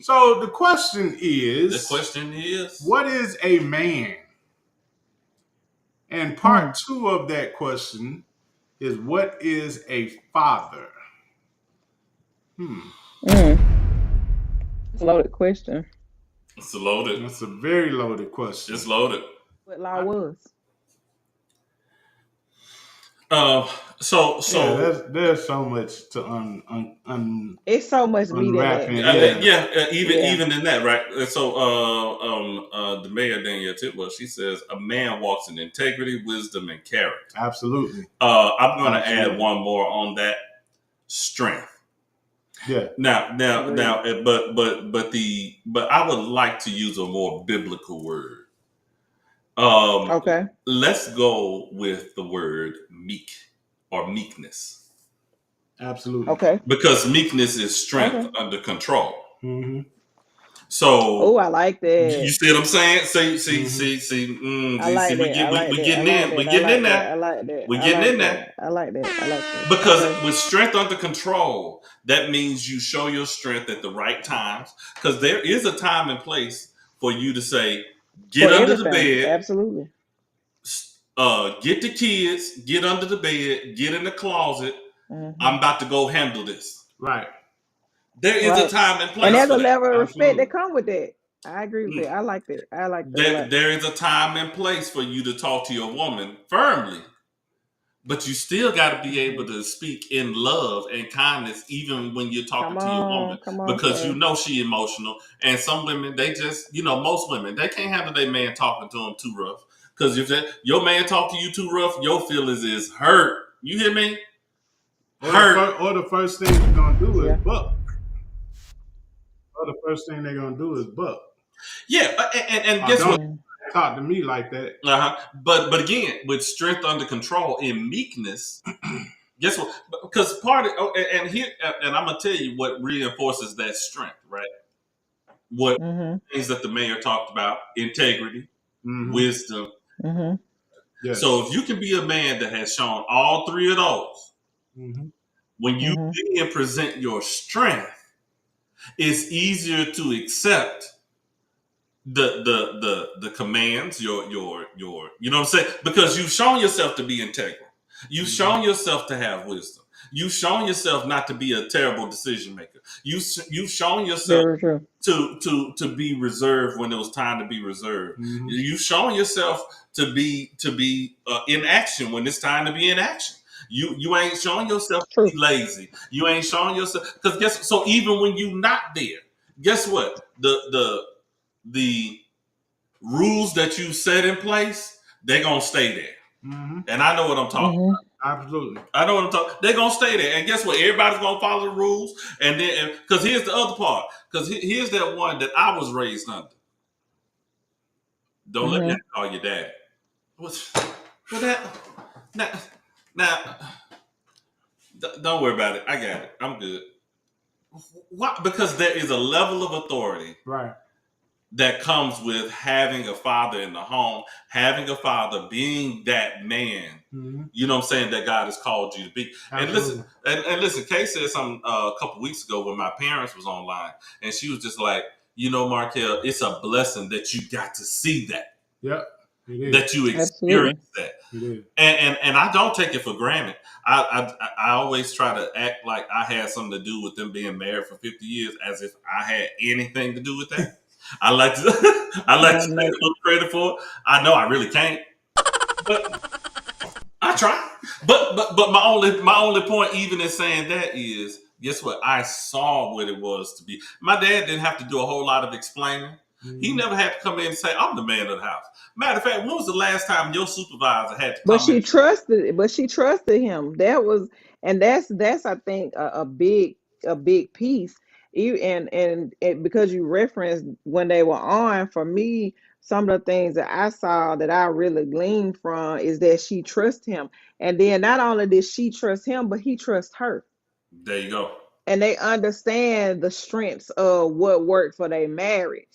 So the question The is, question is, what is a man? And part two of that question is, what is a father? It's a loaded question. it's loaded. That's a very loaded question. It's loaded. What law was? So Yeah, there's so much to It's so much meat in unwrap that. in. even in that, right? So the mayor Danyelle Tidwell, she says a man walks in integrity, wisdom, and character. Absolutely. I'm going to add one more on that: strength. Yeah. Now, but I would like to use a more biblical word. Okay. Let's go with the word meek or meekness. Absolutely. Okay. Because meekness is strength under control. Mm-hmm. So, I like that. You see what I'm saying? See. I like that. We getting in. We getting in there. I like that. We getting in there. I like that. Because with strength under control, that means you show your strength at the right times. Because there is a time and place for you to say, get under the bed. Absolutely. Get the kids, get under the bed, get in the closet. I'm about to go handle this. Right. There is a time and place. And there's a level of respect that comes with that. I agree with that. I like that. There is a time and place for you to talk to your woman firmly. But you still got to be able to speak in love and kindness, even when you're talking to your woman, because you know she emotional. And some women, they just, most women, they can't handle their man talking to them too rough. Because if your man talk to you too rough, your feelings is hurt. You hear me? Hurt. Or the first thing you're gonna do is buck. Or the first thing they're gonna do is buck. Yeah, and guess what? Talk to me like that. But again, with strength under control and meekness, guess what? Because part of and I'm gonna tell you what reinforces that strength, right? What things that the mayor talked about: integrity, wisdom. Yes. So if you can be a man that has shown all three of those, when you then present your strength, it's easier to accept the commands, your you know what I'm saying? Because you've shown yourself to be integral. You've shown yourself to have wisdom. You've shown yourself not to be a terrible decision maker. You've shown yourself to be reserved when it was time to be reserved. You've shown yourself to be in action when it's time to be in action. You ain't showing yourself to be lazy. You ain't showing yourself because so even when you're not there, guess what? The rules that you set in place, they're gonna stay there. And I know what I'm talking about. Absolutely. I know what I'm talking. They're gonna stay there. And guess what? Everybody's gonna follow the rules. And then because here's the other part. Because here's that one that I was raised under. Don't let me call your dad. What's that? Now, don't worry about it. I got it. I'm good. Why? Because there is a level of authority. Right. That comes with having a father in the home, having a father, being that man, you know what I'm saying, that God has called you to be. Absolutely. And listen, Kay said something a couple weeks ago when my parents was online, and she was just like, Markell, it's a blessing that you got to see that. Yep. That you experienced that. And I don't take it for granted. I always try to act like I had something to do with them being married for 50 years as if I had anything to do with that. I like to take a little credit for it. I know I really can't, but I try. But my only point, even in saying that, is guess what? I saw what it was to be. My dad didn't have to do a whole lot of explaining. He never had to come in and say, "I'm the man of the house." Matter of fact, when was the last time your supervisor had to come in? But she trusted him. That's I think a big piece. And because you referenced when they were on, for me, some of the things that I saw that I really gleaned from is that she trusts him. And then not only did she trust him, but he trusts her. There you go. And they understand the strengths of what worked for their marriage.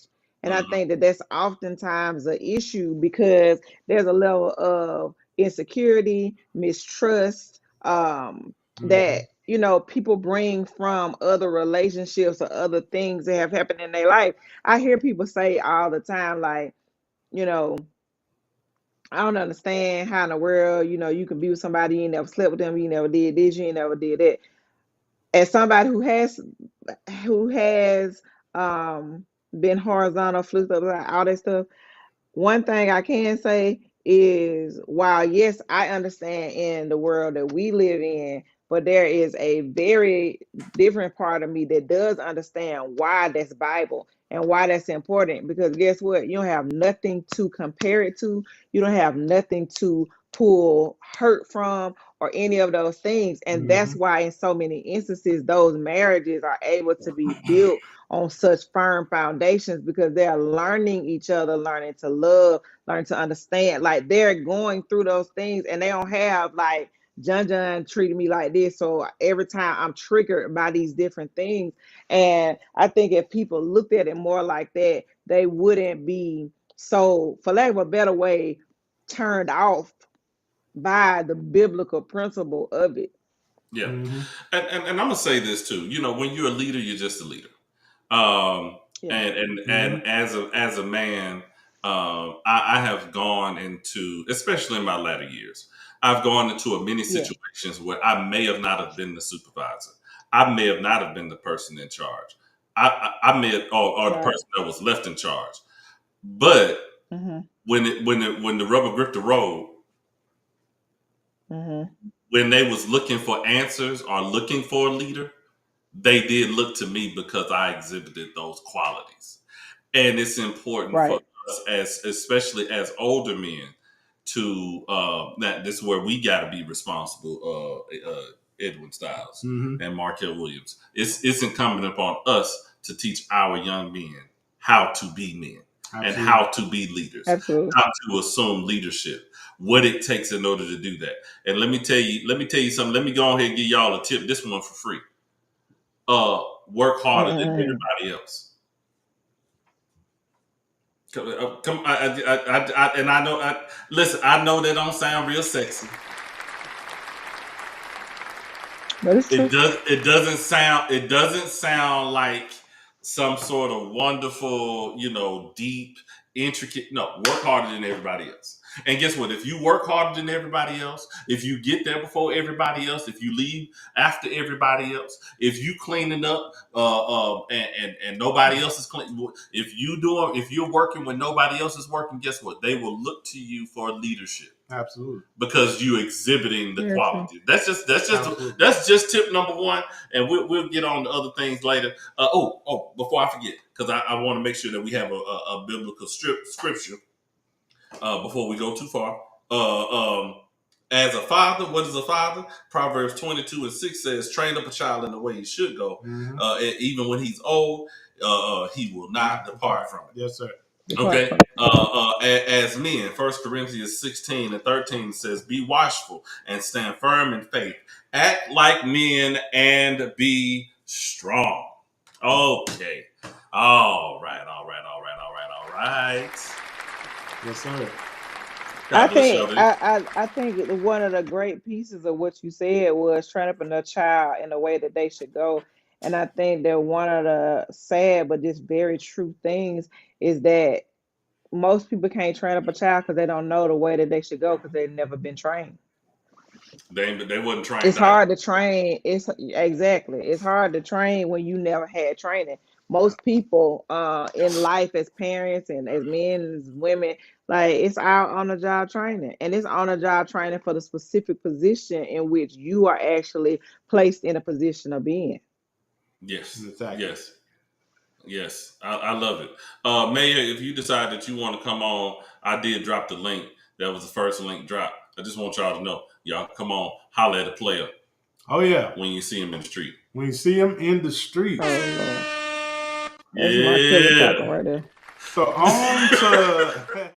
And I think that that's oftentimes an issue because there's a level of insecurity, mistrust, that people bring from other relationships or other things that have happened in their life. I hear people say all the time, like, you know, I don't understand how in the world, you can be with somebody, you never slept with them, you never did this, you never did that. As somebody who has been horizontal, flipped up, all that stuff, one thing I can say is, while yes, I understand in the world that we live in, but there is a very different part of me that does understand why that's Bible and why that's important. Because guess what? You don't have nothing to compare it to. You don't have nothing to pull hurt from or any of those things. And that's why in so many instances, those marriages are able to be built on such firm foundations, because they're learning each other, learning to love, learning to understand. Like, they're going through those things, and they don't have like John treated me like this, so every time I'm triggered by these different things. And I think if people looked at it more like that, they wouldn't be so, for lack of a better way, turned off by the biblical principle of it. Yeah. And I'm gonna say this too. When you're a leader, you're just a leader. And as a man, I have gone into, especially in my latter years, I've gone into many situations where I may have not have been the supervisor. I may have not have been the person in charge. I may have, or the person that was left in charge. But when the rubber gripped the road, when they was looking for answers or looking for a leader, they did look to me because I exhibited those qualities. And it's important for us, especially as older men, to that this is where we got to be responsible. Edwin Styles and Markell Williams. It's incumbent upon us to teach our young men how to be men. Absolutely. And how to be leaders. Absolutely. How to assume leadership. What it takes in order to do that. And let me tell you something. Let me go ahead and give y'all a tip. This one for free. Work harder than everybody else. Come, and I know. Listen, I know that don't sound real sexy. But it's true. It doesn't sound like some sort of wonderful, deep, intricate. No, work harder than everybody else. And guess what? If you work harder than everybody else, if you get there before everybody else, if you leave after everybody else, if you cleaning up, and nobody else is clean, if you're working when nobody else is working, guess what? They will look to you for leadership. Absolutely. Because you exhibiting the quality. That's just tip number one, and we'll get on to other things later. Before I forget, because I want to make sure that we have a biblical scripture. Before we go too far, as a father, what is a father? Proverbs 22:6 says, "Train up a child in the way he should go. Even when he's old, he will not depart from it." Yes, sir. Okay. As men, 1 Corinthians 16:13 says, "Be watchful and stand firm in faith. Act like men and be strong." Okay. All right. Yes, sir. I think one of the great pieces of what you said was train up a child in the way that they should go. And I think that one of the sad but just very true things is that most people can't train up a child because they don't know the way that they should go, because they've never been trained. They wasn't trained. It's hard to train. It's hard to train when you never had training. Most people in life, as parents and as men and as women, like, it's our on the job training, and it's on the job training for the specific position in which you are actually placed in a position of being. Yes. Exactly. Yes. I love it. Mayor, if you decide that you want to come on, I did drop the link. That was the first link drop. I just want y'all to know, y'all come on, holler at a player. Oh yeah. When you see him in the street. When you see him in the street. Oh Lord. That's Markell talking right there. So on to